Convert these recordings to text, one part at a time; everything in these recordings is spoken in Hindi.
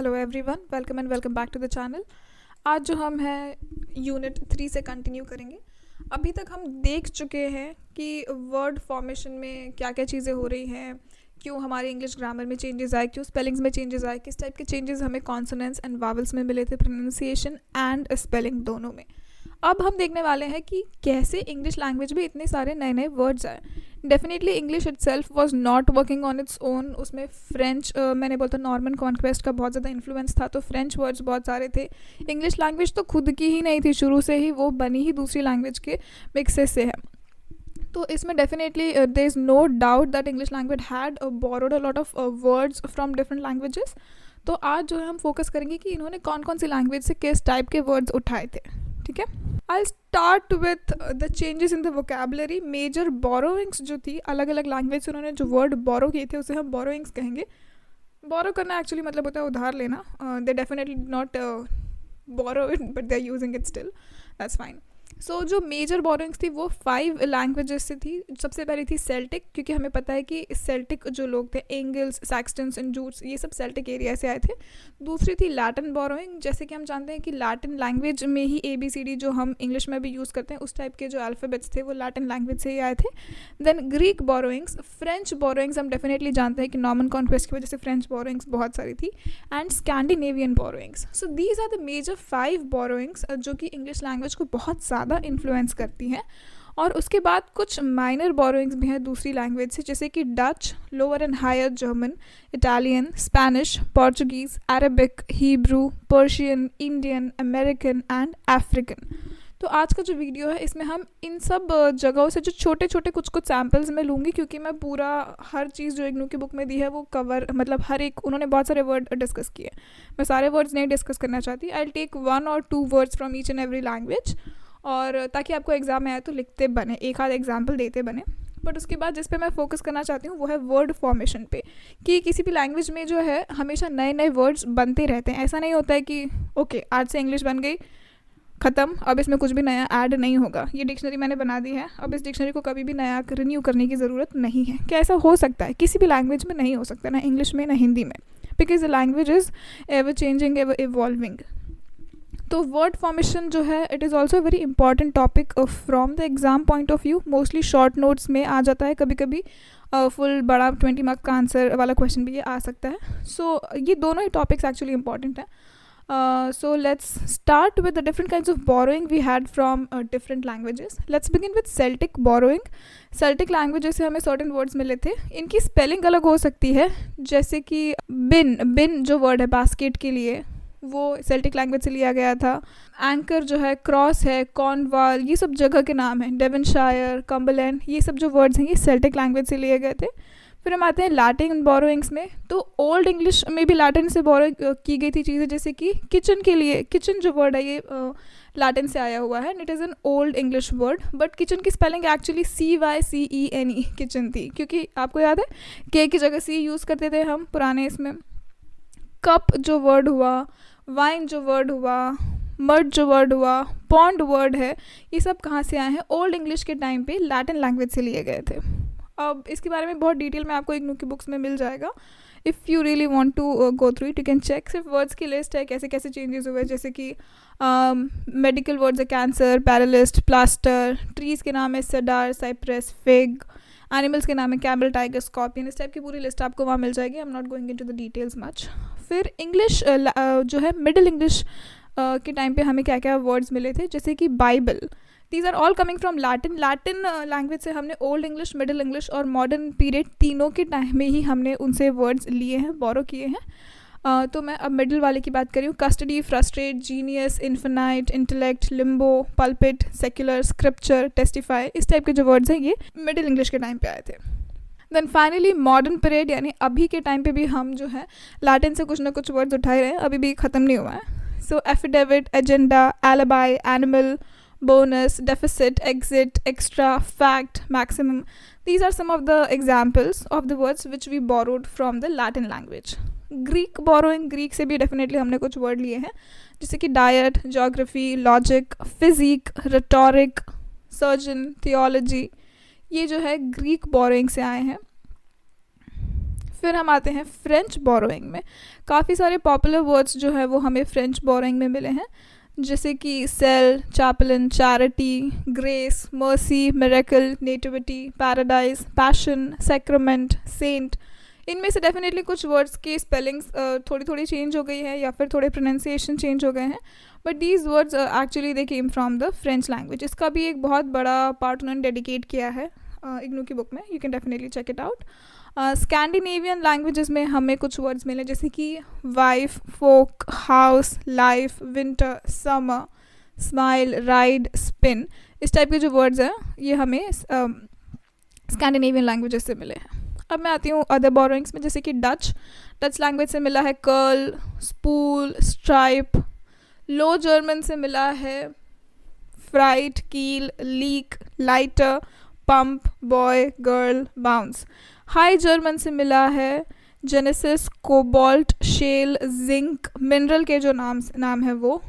Hello everyone, welcome and welcome back to the channel. आज जो हम हैं यूनिट 3 से कंटिन्यू करेंगे। अभी तक हम देख चुके हैं कि वर्ड फॉर्मेशन में क्या क्या चीज़ें हो रही हैं, क्यों हमारे इंग्लिश ग्रामर में चेंजेस आए, क्यों स्पेलिंग्स में चेंजेस आए, किस टाइप के चेंजेस हमें कॉन्सोनेंट्स एंड वावल्स में मिले थे, प्रोनाउंसिएशन एंड स्पेलिंग दोनों में। अब हम देखने वाले हैं कि कैसे इंग्लिश लैंग्वेज में इतने सारे नए नए वर्ड्स आए। Definitely English itself was not working on its own. उसमें फ्रेंच मैंने बोलता नॉर्मन कॉन्क्वेस्ट का बहुत ज़्यादा इन्फ्लुएंस था, तो फ्रेंच वर्ड्स बहुत सारे थे। इंग्लिश लैंग्वेज तो खुद की ही नहीं थी, शुरू से ही वो बनी ही दूसरी लैंग्वेज के मिक्सेस से है। तो इसमें definitely there is no doubt that English language had borrowed a lot of words from different languages. तो आज जो है हम फोकस करेंगे कि इन्होंने कौन कौन सी लैंग्वेज से किस टाइप के वर्ड्स उठाए थे। ठीक है, I start with the changes in the vocabulary. Major borrowings जो थी, अलग अलग लैंग्वेज से उन्होंने जो वर्ड बोरो किए थे उसे हम बोरोइंग्स कहेंगे। बोरो करना एक्चुअली मतलब होता है उधार लेना। They definitely not borrow it but they are using it still, that's fine. So जो मेजर बोरोइंग्स थी वो 5 लैंग्वेजेस से थी। सबसे पहली थी सेल्टिक, क्योंकि हमें पता है कि सेल्टिक जो लोग थे, एंगल्स, सैक्सटन्स एंड जूट्स, ये सब सेल्टिक एरिया से आए थे। दूसरी थी लैटिन बोरोइंग, जैसे कि हम जानते हैं कि लैटिन लैंग्वेज में ही ABCD जो हम इंग्लिश में भी यूज़ करते हैं, उस टाइप के जो अल्फ़ाबेट्स थे वो लैटिन लैंग्वेज से ही आए थे। Then Greek borrowings. French borrowings हम डेफिनेटली जानते हैं कि नॉर्मन कॉन्क्वेस्ट की वजह से फ्रेंच बोरोइंग्स बहुत सारी थी। And Scandinavian borrowings. So these are the major 5 borrowings जो कि इंग्लिश लैंग्वेज को बहुत ज़्यादा इन्फ्लुएंस करती हैं। और उसके बाद कुछ माइनर बोरोइंग्स भी हैं दूसरी लैंग्वेज से, जैसे कि Dutch, lower and higher German, Italian, Spanish, Portuguese, Arabic, Hebrew, Persian, Indian, American and African. तो आज का जो वीडियो है इसमें हम इन सब जगहों से जो छोटे छोटे कुछ सैम्पल्स मैं लूँगी, क्योंकि मैं पूरा हर चीज़ जो इग्नू की बुक में दी है वो कवर, मतलब हर एक, उन्होंने बहुत सारे वर्ड डिस्कस किए, मैं सारे वर्ड्स नहीं डिस्कस करना चाहती। I will take 1 or 2 words from each and every language, और ताकि आपको एग्ज़ाम में आए तो लिखते बने, एक आध एग्जाम्पल देते बने। बट उसके बाद जिस पे मैं फोकस करना चाहती हूँ वो है वर्ड फॉर्मेशन पे, कि किसी भी लैंग्वेज में जो है हमेशा नए नए वर्ड्स बनते रहते हैं। ऐसा नहीं होता है कि ओके आज से इंग्लिश बन गई, ख़त्म, अब इसमें कुछ भी नया ऐड नहीं होगा, ये डिक्शनरी मैंने बना दी है, अब इस डिक्शनरी को कभी भी नया रिन्यू करने की ज़रूरत नहीं है। क्या ऐसा हो सकता है? किसी भी लैंग्वेज में नहीं हो सकता, ना इंग्लिश में ना हिंदी में, because the language is ever changing, ever evolving. तो वर्ड फॉर्मेशन जो है it is also very important topic from the exam point of view. Mostly short notes में आ जाता है, कभी कभी फुल बड़ा 20 मार्क्स का आंसर वाला क्वेश्चन भी ये आ सकता है। सो ये दोनों ही टॉपिक्स एक्चुअली इंपॉर्टेंट हैं। So let's start with the different kinds of borrowing we had from different languages. Let's begin with Celtic borrowing. Celtic languages से हमें certain words मिले थे, इनकी spelling अलग हो सकती है, जैसे कि bin जो word है basket के लिए वो सेल्टिक लैंग्वेज से लिया गया था। एंकर जो है, क्रॉस है, कॉर्नवाल, ये सब जगह के नाम हैं, डेवनशायर, कम्बरलैंड, ये सब जो वर्ड्स हैं ये सेल्टिक लैंग्वेज से लिए गए थे। फिर हम आते हैं लैटिन बोरोइंग्स में। तो ओल्ड इंग्लिश में भी लैटिन से बोरो की गई थी चीज़ें, जैसे कि किचन के लिए, किचन जो वर्ड है ये लैटिन से आया हुआ है, it is an old English word, but kitchen की स्पेलिंग एक्चुअली CYCENE किचन थी, क्योंकि आपको याद है के की जगह C यूज़ करते थे हम पुराने इसमें। कप जो वर्ड हुआ, वाइन जो वर्ड हुआ, मर्ड जो वर्ड हुआ, पॉन्ड वर्ड है, ये सब कहाँ से आए हैं? ओल्ड इंग्लिश के टाइम पे लैटिन लैंग्वेज से लिए गए थे। अब इसके बारे में बहुत डिटेल में आपको इग्नू की बुक्स में मिल जाएगा। If you really want to go through it you can check. सिर्फ वर्ड्स की लिस्ट है, कैसे कैसे चेंजेस हुए, जैसे कि मेडिकल वर्ड्स है कैंसर, पैरालिस्ट, प्लास्टर, ट्रीज़ के नाम है सेडार, साइप्रस, फिग, एनिमल्स के नाम है कैमल, टाइगर, स्कॉर्पियन, इस टाइप की पूरी लिस्ट आपको वहाँ मिल जाएगी। I am not going into the details much. फिर इंग्लिश जो है मिडिल इंग्लिश के टाइम पे हमें क्या क्या वर्ड्स मिले थे, जैसे कि Bible, these are all coming from Latin. Latin language से हमने ओल्ड इंग्लिश, मिडिल इंग्लिश और मॉडर्न पीरियड तीनों के टाइम में ही हमने उनसे वर्ड्स लिए हैं, बोरो किए हैं। तो मैं अब मिडिल वाले की बात कर रही हूँ। Custody, frustrate, genius, infinite, intellect, Limbo, pulpit, secular, scripture, testify, इस टाइप के जो वर्ड्स हैं ये मिडिल इंग्लिश के टाइम पे आए थे। देन फाइनली मॉडर्न पीरियड, यानी अभी के टाइम पे भी हम जो है लैटिन से कुछ ना कुछ वर्ड्स उठाए रहे हैं, अभी भी ख़त्म नहीं हुआ है। So affidavit, agenda, alibi, animal, bonus, deficit, exit, extra, fact, maximum. These are some of the examples of the words which we borrowed from the Latin language. Greek borrowing, Greek से भी definitely हमने कुछ word लिए हैं, जैसे कि diet, geography, logic, physique, rhetoric, surgeon, theology, ये जो है Greek borrowing से आए हैं। फिर हम आते हैं फ्रेंच बोरोइंग में। काफ़ी सारे पॉपुलर वर्ड्स जो है वो हमें फ्रेंच बोरोइंग में मिले हैं, जैसे कि cell, chaplain, charity, grace, mercy, miracle, nativity, paradise, passion, sacrament, saint. इनमें से डेफिनेटली कुछ वर्ड्स की स्पेलिंग्स थोड़ी थोड़ी चेंज हो गई है या फिर थोड़े प्रोनाउंसिएशन चेंज हो गए हैं, but these words actually they came from the French language. इसका भी एक बहुत बड़ा पार्ट उन्होंने डेडिकेट किया है इग्नू की बुक में, you can definitely check it out. Scandinavian languages में हमें कुछ वर्ड्स मिले, जैसे कि wife, folk, house, life, winter, summer, smile, ride, spin. इस टाइप के जो वर्ड्स हैं ये हमें स्कैंडिनेवियन लैंग्वेजेस से मिले हैं। अब मैं आती हूँ अदर बोरोइंग्स में, जैसे कि डच लैंग्वेज से मिला है curl, spool, stripe. Low German से मिला है freight, keel, leak, lighter, pump, boy, girl, bounce. High German से मिला है genesis, cobalt, shale, zinc. Mineral के जो नाम है वो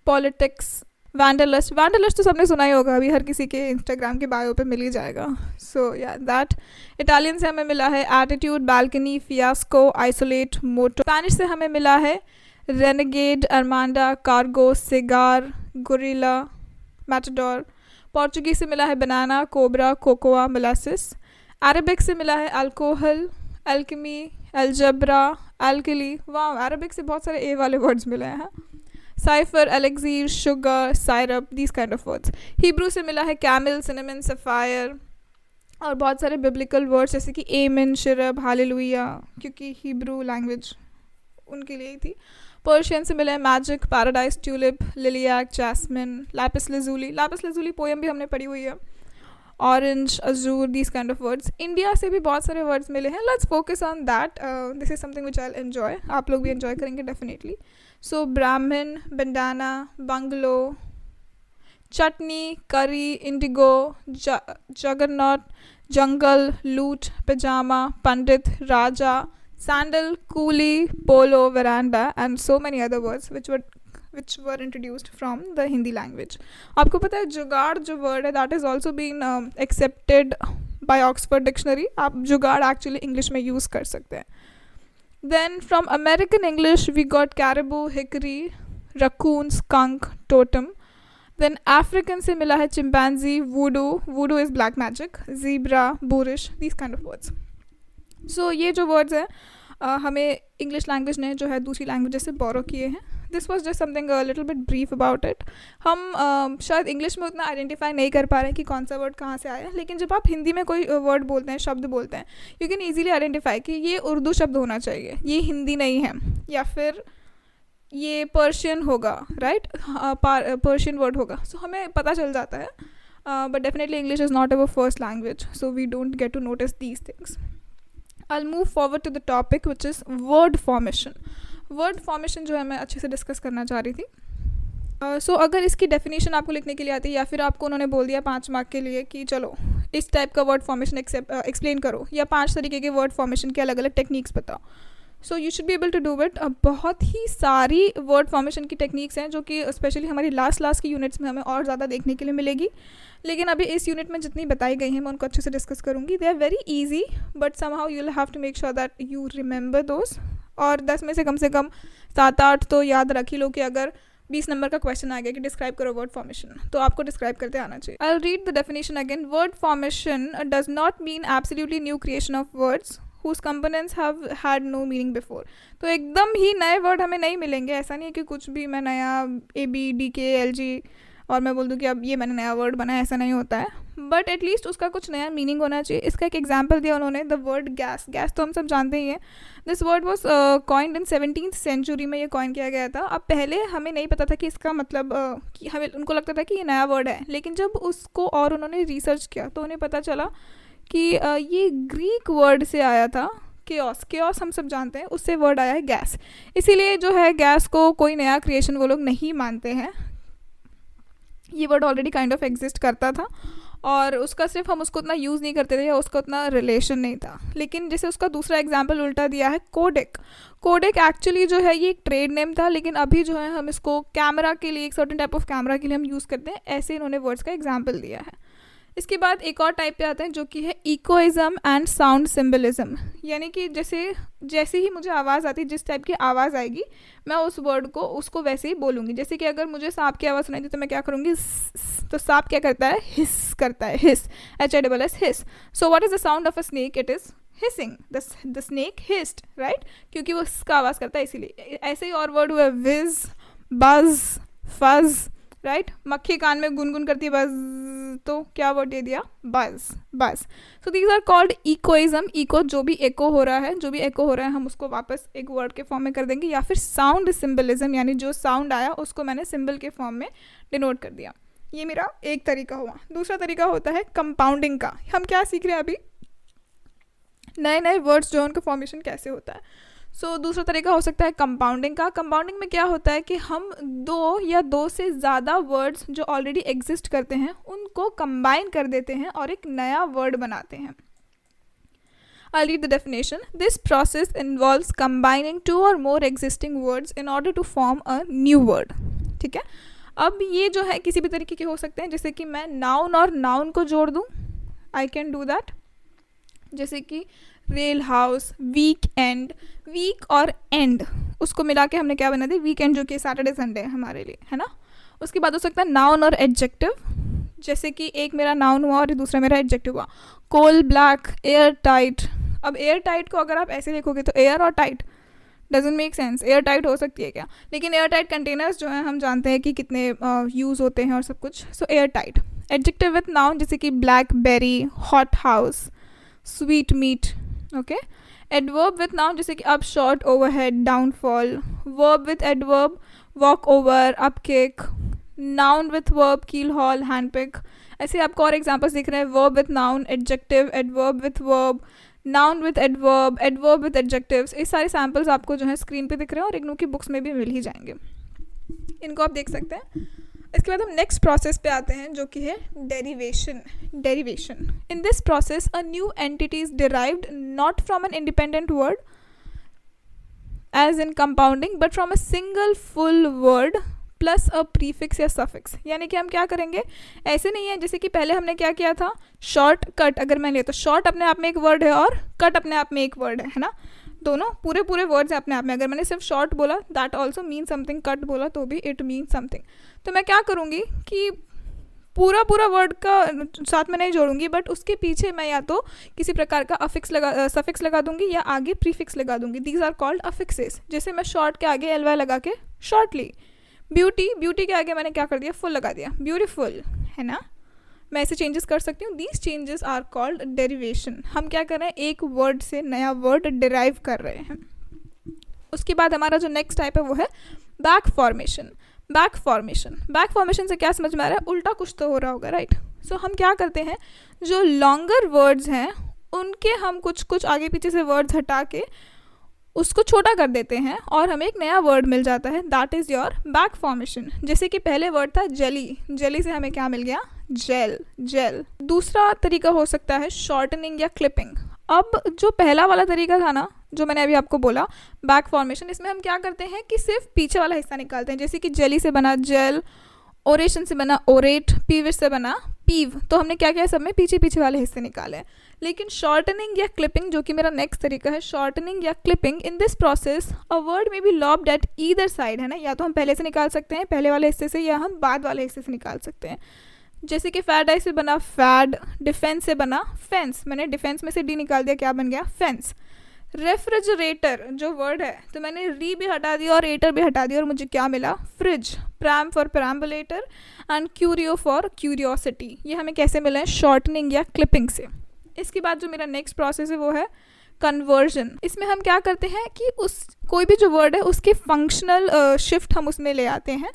पॉलिटिक्स, वैंडरलस्ट। वैंडरलस्ट तो सबने सुना ही होगा, अभी हर किसी के इंस्टाग्राम के बायो पे मिल ही जाएगा। सो या दैट। इटालियन से हमें मिला है attitude, balcony, fiasco, isolate, motto. Spanish से हमें मिला है renegade, armada, cargo, cigar, gorilla, matador. Portuguese से मिला है banana, cobra, cocoa, molasses. Arabic से मिला है अल्कोहल, अल्केमी, अलजब्रा, अल्कली। वाह, अरबिक से बहुत सारे ए वाले वर्ड्स मिले हैं। Cipher, elixir, sugar, syrup, these kind of words. Hebrew से मिला है कैमल, सिनेमन, सफ़ायर। और बहुत सारे बिब्लिकल वर्ड्स जैसे कि एमिन, शिरब, हालेलुया, क्योंकि हिब्रू लैंग्वेज उनके लिए ही थी। पर्शियन से मिला है magic, paradise, tulip, lilac, jasmine, lapis lazuli. Lapis lazuli poem भी हमने पढ़ी हुई है। Orange, azure, these kind of words. India से भी बहुत सारे वर्ड्स मिले हैं। Let's focus on that, this is something which I enjoy, आप लोग भी एन्जॉय करेंगे डेफिनेटली। सो ब्राह्मण, बंडाना, बंगलो, चटनी, करी, Indigo, juggernaut, jungle, loot, pyjama, pundit, raja, sandal, coolie, polo, veranda and so many other words which were introduced from the Hindi language. आपको पता है जुगाड़ जो वर्ड है that is also been accepted by Oxford Dictionary. आप जुगाड़ actually English में use कर सकते हैं. Then from American English we got caribou, hickory, raccoon, skunk, totem. Then African से मिला है chimpanzee, voodoo is black magic, zebra, boorish, these kind of words. So ये जो words हैं हमें इंग्लिश लैंग्वेज ने जो है दूसरी लैंग्वेज से बोरो किए हैं। This was just something little bit brief about it. हम शायद इंग्लिश में उतना आइडेंटिफाई नहीं कर पा रहे हैं कि कौन सा वर्ड कहाँ से आया है, लेकिन जब आप हिंदी में कोई वर्ड बोलते हैं, शब्द बोलते हैं, यू कैन ईजिली आइडेंटिफाई कि ये उर्दू शब्द होना चाहिए, ये हिंदी नहीं है, या फिर ये पर्शियन होगा, राइट, पर्शियन वर्ड होगा। सो हमें पता चल जाता है, but definitely English is not our first language, so we don't get to notice these things. I'll move forward to the topic which is word formation. Word formation जो है मैं अच्छे से डिस्कस करना चाह रही थी। सो अगर इसकी डेफिनेशन आपको लिखने के लिए आती है, या फिर आपको उन्होंने बोल दिया 5 मार्क के लिए कि चलो इस टाइप का वर्ड फॉर्मेशन एक्सप्लेन करो, या 5 तरीके के वर्ड फॉर्मेशन के अलग अलग टेक्निक्स बताओ, so you should be able to do it. बहुत ही सारी वर्ड फॉर्मेशन की टेक्निक्स हैं जो कि स्पेशली हमारी लास्ट की यूनिट्स में हमें और ज़्यादा देखने के लिए मिलेगी, लेकिन अभी इस यूनिट में जितनी बताई गई हैं मैं उनको अच्छे से डिस्कस करूँगी। They are very easy, but somehow you will have to make sure that you remember those. और 10 में से कम 7-8 तो याद रख ही लो कि अगर 20 नंबर का क्वेश्चन आ गया कि डिस्क्राइब करो वर्ड फॉर्मेशन, तो आपको डिस्क्राइब करते आना चाहिए। I will read the definition again. Word formation does not mean absolutely new creation of words whose components have had no meaning before. तो एकदम ही नए वर्ड हमें नहीं मिलेंगे। ऐसा नहीं है कि कुछ भी मैं नया ABDKLG और मैं बोल दूँ कि अब ये मैंने नया वर्ड बनाया, ऐसा नहीं होता है, बट एटलीस्ट उसका कुछ नया मीनिंग होना चाहिए। इसका एक एग्जाम्पल दिया उन्होंने, द वर्ड गैस। गैस तो हम सब जानते ही हैं। This word was coined in 17th century में ये कॉइन किया गया था। अब पहले हमें नहीं पता था कि इसका मतलब कि हमें उनको लगता था कि ये नया वर्ड है, लेकिन जब उसको और उन्होंने रिसर्च किया तो उन्हें पता चला कि ये ग्रीक वर्ड से आया था, केओस हम सब जानते हैं, उससे वर्ड आया है गैस। इसीलिए जो है गैस को कोई नया क्रिएशन वो लोग नहीं मानते हैं। ये word already kind of exist करता था और उसका सिर्फ हम उसको उतना यूज़ नहीं करते थे या उसका उतना रिलेशन नहीं था। लेकिन जैसे उसका दूसरा एग्जाम्पल उल्टा दिया है, कोडेक एक्चुअली जो है ये एक ट्रेड नेम था, लेकिन अभी जो है हम इसको कैमरा के लिए, एक सर्टेन टाइप ऑफ कैमरा के लिए हम यूज़ करते हैं। ऐसे इन्होंने वर्ड्स का एग्जाम्पल दिया है। इसके बाद एक और टाइप पे आते हैं जो कि है इकोइज्म एंड साउंड सिंबलिज्म, यानी कि जैसे ही मुझे आवाज़ आती है, जिस टाइप की आवाज़ आएगी मैं उस वर्ड को उसको वैसे ही बोलूँगी। जैसे कि अगर मुझे सांप की आवाज़ सुनाई दी तो मैं क्या करूँगी, तो सांप क्या करता है, हिस करता है, hiss, HISS, hiss. So what is the sound of a snake, it is hissing, the snake hissed, right, क्योंकि वो इसका आवाज़ करता है इसीलिए। ऐसे ही और वर्ड हुए विज, बज, फज, राइट, मक्खी कान में गुनगुन करती है बज, तो क्या वर्ड दे दिया, buzz, buzz. So these are called echoism. Echo, जो भी एको हो रहा है हम उसको वापस एक वर्ड के फॉर्म में कर देंगे, या फिर साउंड सिंबलिज्म, यानी जो साउंड आया उसको मैंने सिंबल के फॉर्म में डिनोट कर दिया। ये मेरा एक तरीका हुआ। दूसरा तरीका होता है कंपाउंडिंग का। हम क्या सीख रहे हैं अभी, नए नए वर्ड्स जो है उनका फॉर्मेशन कैसे होता है। सो दूसरा तरीका हो सकता है कंपाउंडिंग का। कंपाउंडिंग में क्या होता है कि हम दो या दो से ज़्यादा वर्ड्स जो ऑलरेडी एग्जिस्ट करते हैं उनको कंबाइन कर देते हैं और एक नया वर्ड बनाते हैं। I'll read the definition. This process involves combining two or more existing words in order to form a new word. ठीक है, अब ये जो है किसी भी तरीके के हो सकते हैं, जैसे कि मैं नाउन और नाउन को जोड़ दूँ, आई कैन डू दैट। जैसे कि rail house, week end, week और एंड उसको मिला के हमने क्या बना दी, वीकेंड, जो कि सैटरडे संडे है हमारे लिए, है ना। उसके बाद हो सकता है नाउन और एडजेक्टिव, जैसे कि एक मेरा नाउन हुआ और दूसरा मेरा एडजेक्टिव हुआ, कोल ब्लैक, एयर टाइट। अब एयर टाइट को अगर आप ऐसे देखोगे तो एयर और tight doesn't make sense, air tight हो सकती है क्या, लेकिन एयर टाइट कंटेनर्स जो हैं हम जानते हैं कि कितने यूज़ होते हैं और सब कुछ। So air tight. Adjective with noun, जैसे कि black berry, hot house, sweet meat, okay. Adverb with noun, जैसे कि up short, overhead, downfall. Verb with adverb, walk over, up kick. Noun with verb, keel haul, hand pick. ऐसे आपको और एग्जाम्पल्स दिख रहे हैं, verb with noun, adjective, adverb with verb, noun with adverb, adverb with adjectives. ये सारे सैम्पल्स आपको जो है स्क्रीन पे दिख रहे हैं और इग्नू की बुक्स में भी मिल ही जाएंगे, इनको आप देख सकते हैं। इसके बाद हम नेक्स्ट प्रोसेस पे आते हैं जो कि है derivation. In this process a new entity is derived not from an independent word as in compounding but from a single full word plus a prefix या सफिक्स। यानी कि हम क्या करेंगे, ऐसे नहीं है जैसे कि पहले हमने क्या किया था, शॉर्ट कट, अगर मैं ले तो शॉर्ट अपने आप में एक वर्ड है और कट अपने आप में एक वर्ड है ना, दोनों पूरे वर्ड्स हैं अपने आप में। अगर मैंने सिर्फ शॉर्ट बोला that also mean something, cut बोला तो भी इट मीन समथिंग। तो मैं क्या करूँगी कि पूरा वर्ड का साथ में नहीं जोड़ूंगी, बट उसके पीछे मैं या तो किसी प्रकार का सफिक्स लगा दूंगी या आगे प्रीफिक्स लगा दूंगी। These are called affixes. जैसे मैं शॉर्ट के आगे ly लगा के शॉर्टली, ब्यूटी के आगे मैंने क्या कर दिया, फुल लगा दिया, ब्यूटीफुल, है ना। मैं ऐसे चेंजेस कर सकती हूँ। These changes are called derivation. हम क्या कर रहे हैं, एक वर्ड से नया वर्ड डिराइव कर रहे हैं। उसके बाद हमारा जो नेक्स्ट टाइप है वो है बैक फॉर्मेशन से क्या समझ में आ रहा है, उल्टा कुछ तो हो रहा होगा, राइट। सो हम क्या करते हैं, जो लॉन्गर वर्ड्स हैं उनके हम कुछ आगे पीछे से वर्ड्स हटा के उसको छोटा कर देते हैं और हमें एक नया वर्ड मिल जाता है, that is your back formation. जैसे कि पहले वर्ड था जेली से हमें क्या मिल गया, जेल। दूसरा तरीका हो सकता है शॉर्टनिंग या क्लिपिंग। अब जो पहला वाला तरीका था ना, जो मैंने अभी आपको बोला बैक फॉर्मेशन, इसमें हम क्या करते हैं कि सिर्फ पीछे वाला हिस्सा निकालते हैं। जैसे कि जेली से बना जेल, ओरेशन से बना ओरेट, पीविश से बना पीव, तो हमने क्या किया, सब में पीछे वाले हिस्से निकाले। लेकिन शॉर्टनिंग या क्लिपिंग, जो कि मेरा नेक्स्ट तरीका है, शॉर्टनिंग या clipping, in this process a word में be lopped at either side, है ना। या तो हम पहले से निकाल सकते हैं, पहले वाले हिस्से से, या हम बाद वाले हिस्से से निकाल सकते हैं। जैसे कि फैड आई से बना फैड, डिफेंस से बना फेंस, मैंने डिफेंस में से डी निकाल दिया, क्या बन गया, फेंस। रेफ्रिजरेटर जो वर्ड है, तो मैंने री भी हटा दिया और एटर भी हटा दिया और मुझे क्या मिला, fridge. Pram for perambulator and curio for curiosity. ये हमें कैसे मिला है, शॉर्टनिंग या क्लिपिंग से। इसके बाद जो मेरा नेक्स्ट प्रोसेस है वो है कन्वर्जन। इसमें हम क्या करते हैं कि कोई भी जो वर्ड है उसके फंक्शनल शिफ्ट हम उसमें ले आते हैं।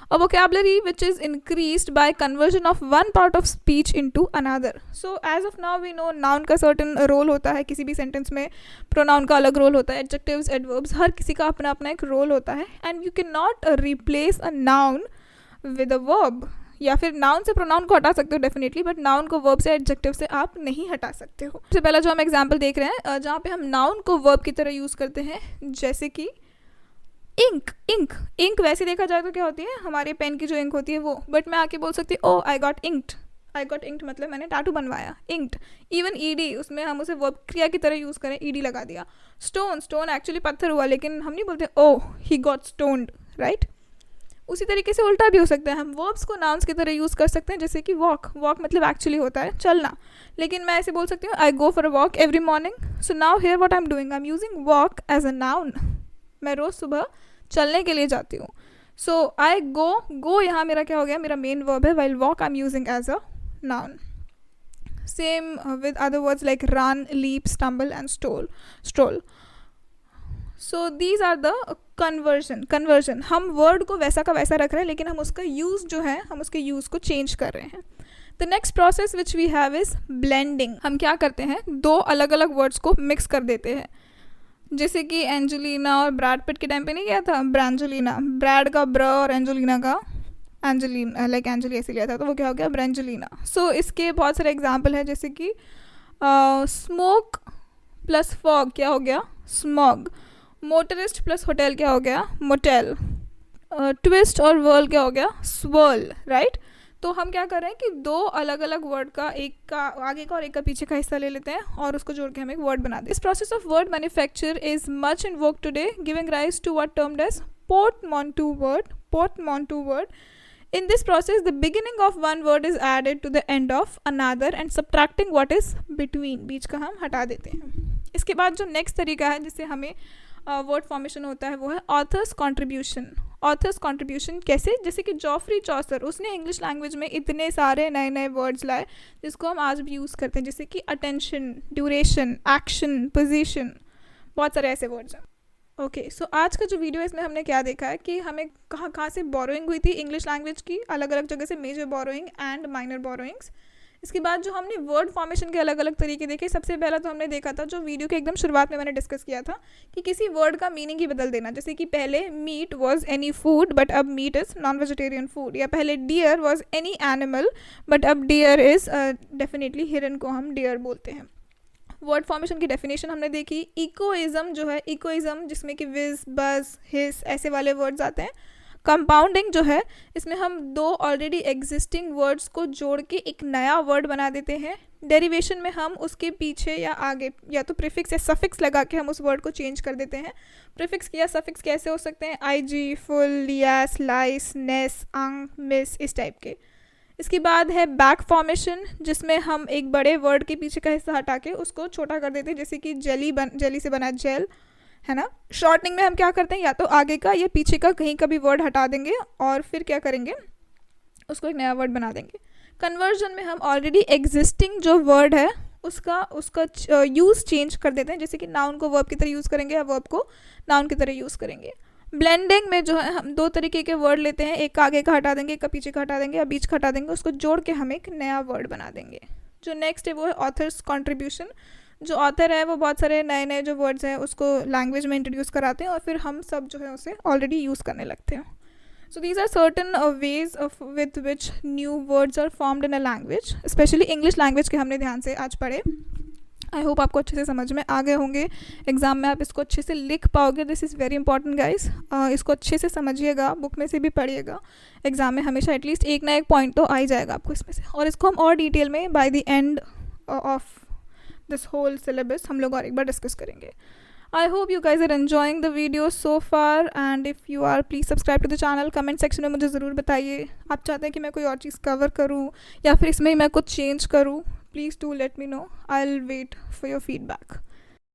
A vocabulary which is increased by conversion of one part of speech into another. So as of now we know noun का certain role होता है किसी भी sentence में, pronoun का अलग role होता है, adjectives, adverbs, हर किसी का अपना अपना एक role होता है, and you cannot replace a noun with a verb. या फिर नाउन से प्रोनाउन को हटा सकते हो डेफिनेटली, बट नाउन को वर्ब से, एडजेक्टिव से आप नहीं हटा सकते हो। सबसे पहला जो हम एग्जाम्पल देख रहे हैं जहाँ पे हम नाउन को वर्ब की तरह यूज़ करते हैं, जैसे कि इंक वैसे देखा जाए तो क्या होती है, हमारे पेन की जो इंक होती है वो, बट मैं आके बोल सकती हूँ oh I got inked, I got inked मतलब मैंने टैटू बनवाया, इंक्ड। इवन ईडी, उसमें हम उसे वर्ब क्रिया की तरह यूज़ करें, ईडी लगा दिया। स्टोन, स्टोन एक्चुअली पत्थर हुआ, लेकिन हम नहीं बोलते ओह ही गॉट स्टोन्ड, राइट। उसी तरीके से उल्टा भी हो सकता है, हम वर्ब्स को नाउन्स की तरह यूज़ कर सकते हैं, जैसे कि वॉक, वॉक मतलब एक्चुअली होता है चलना, लेकिन मैं ऐसे बोल सकती हूँ I go for a walk every morning. So now here what I am doing, I am using walk as a noun, मैं रोज़ सुबह चलने के लिए जाती हूँ। सो आई गो, गो यहाँ मेरा क्या हो गया, मेरा मेन वर्ब है, while walk I am using as a noun. Same with other words like run, leap, stumble and stroll. So these are the conversion, हम वर्ड को वैसा का वैसा रख रहे हैं, लेकिन हम उसका यूज़ जो है, हम उसके यूज़ को चेंज कर रहे हैं। The next process which we have is blending. हम क्या करते हैं, दो अलग अलग वर्ड्स को मिक्स कर देते हैं, जैसे कि एंजेलिना और ब्रैड पिट के टाइम पे नहीं किया था, ब्रांजेलिना, ब्रैड का ब्र और एंजेलिना का एंजेलिना, लाइक एंजली ऐसे लिया था, तो वो क्या हो गया, ब्रांजेलिना। सो इसके बहुत सारे एग्जाम्पल है, जैसे कि स्मोक प्लस फॉग क्या हो गया, स्मॉग। मोटरिस्ट प्लस होटल क्या हो गया, मोटेल। ट्विस्ट और वर्ल क्या हो गया, स्वर्ल, राइट। तो हम क्या कर रहे हैं कि दो अलग अलग वर्ड का, एक का आगे का और एक का पीछे का हिस्सा ले लेते हैं और उसको जोड़ के हम एक वर्ड बना दें। This process of word manufacture is much in work today, giving rise to what termed as portmanteau word. In this process, the beginning of one word is added to the end of another and subtracting what is between, बीच का हम हटा देते हैं। इसके बाद जो नेक्स्ट तरीका है जिससे हमें वर्ड फॉर्मेशन होता है वो है ऑथर्स कॉन्ट्रीब्यूशन। ऑथर्स कॉन्ट्रीब्यूशन कैसे, जैसे कि जॉफ्री चॉसर, उसने इंग्लिश लैंग्वेज में इतने सारे नए नए वर्ड्स लाए जिसको हम आज भी यूज़ करते हैं, जैसे कि अटेंशन, ड्यूरेशन, एक्शन, पोजीशन, बहुत सारे ऐसे वर्ड्स हैं। ओके, सो आज का जो वीडियो है इसमें हमने क्या देखा है कि हमें कहाँ कहाँ से बोरोइंग हुई थी इंग्लिश लैंग्वेज की, अलग अलग जगह से major borrowing and minor borrowings. इसके बाद जो हमने वर्ड फॉर्मेशन के अलग अलग तरीके देखे, सबसे पहला तो हमने देखा था जो वीडियो के एकदम शुरुआत में मैंने डिस्कस किया था कि किसी वर्ड का मीनिंग ही बदल देना, जैसे कि पहले meat was any food but अब meat is non vegetarian food, या पहले deer was any animal but अब डियर इज़ डेफिनेटली हिरन को हम डियर बोलते हैं। वर्ड फॉर्मेशन की डेफिनेशन हमने देखी। इकोइज्म जो है, इकोइज्म जिसमें कि विज, बज, हिस ऐसे वाले वर्ड्स आते हैं। कंपाउंडिंग जो है, इसमें हम दो ऑलरेडी एग्जिस्टिंग वर्ड्स को जोड़ के एक नया वर्ड बना देते हैं। डेरिवेशन में हम उसके पीछे या आगे या तो प्रीफिक्स या सफिक्स लगा के हम उस वर्ड को चेंज कर देते हैं। प्रीफिक्स या सफिक्स कैसे हो सकते हैं, आई जी, फुल, लियास, लाइस, नेस, अंग, मिस, इस टाइप के। इसके बाद है बैक फॉर्मेशन, जिसमें हम एक बड़े वर्ड के पीछे का हिस्सा हटा के उसको छोटा कर देते हैं, जैसे कि जेली से बना जेल, है ना। शॉर्टनिंग में हम क्या करते हैं, या तो आगे का या पीछे का कहीं का भी वर्ड हटा देंगे और फिर क्या करेंगे, उसको एक नया वर्ड बना देंगे। कन्वर्जन में हम ऑलरेडी एग्जिस्टिंग जो वर्ड है उसका यूज़ चेंज कर देते हैं, जैसे कि नाउन को वर्ब की तरह यूज़ करेंगे या वर्ब को नाउन की तरह यूज़ करेंगे। ब्लेंडिंग में जो है हम दो तरीके के वर्ड लेते हैं, एक आगे का हटा देंगे, एक का पीछे का हटा देंगे या बीच का हटा देंगे, उसको जोड़ के हम एक नया वर्ड बना देंगे। जो नेक्स्ट है वो है ऑथर्स कॉन्ट्रीब्यूशन। जो ऑथर है वो बहुत सारे नए नए जो वर्ड्स हैं उसको लैंग्वेज में इंट्रोड्यूस कराते हैं और फिर हम सब जो है उसे ऑलरेडी यूज़ करने लगते हैं। So these are certain ways of with which new words are formed in a language, specially English language के हमने ध्यान से आज पढ़े। आई होप आपको अच्छे से समझ में आ गए होंगे, एग्जाम में आप इसको अच्छे से लिख पाओगे। This is very important guys, इसको अच्छे से समझिएगा, बुक में से भी पढ़िएगा। एग्जाम में हमेशा एटलीस्ट एक ना एक पॉइंट तो आ ही जाएगा आपको इसमें से, और इसको हम और डिटेल में by the end of this whole syllabus हम लोग और एक बार डिस्कस करेंगे। I hope you guys are enjoying the video so far, and if you are, please subscribe to the channel. Comment section में मुझे ज़रूर बताइए आप चाहते हैं कि मैं कोई और चीज़ कवर करूँ या फिर इसमें ही मैं कुछ चेंज करूँ। Please do let me know. I'll wait for your feedback.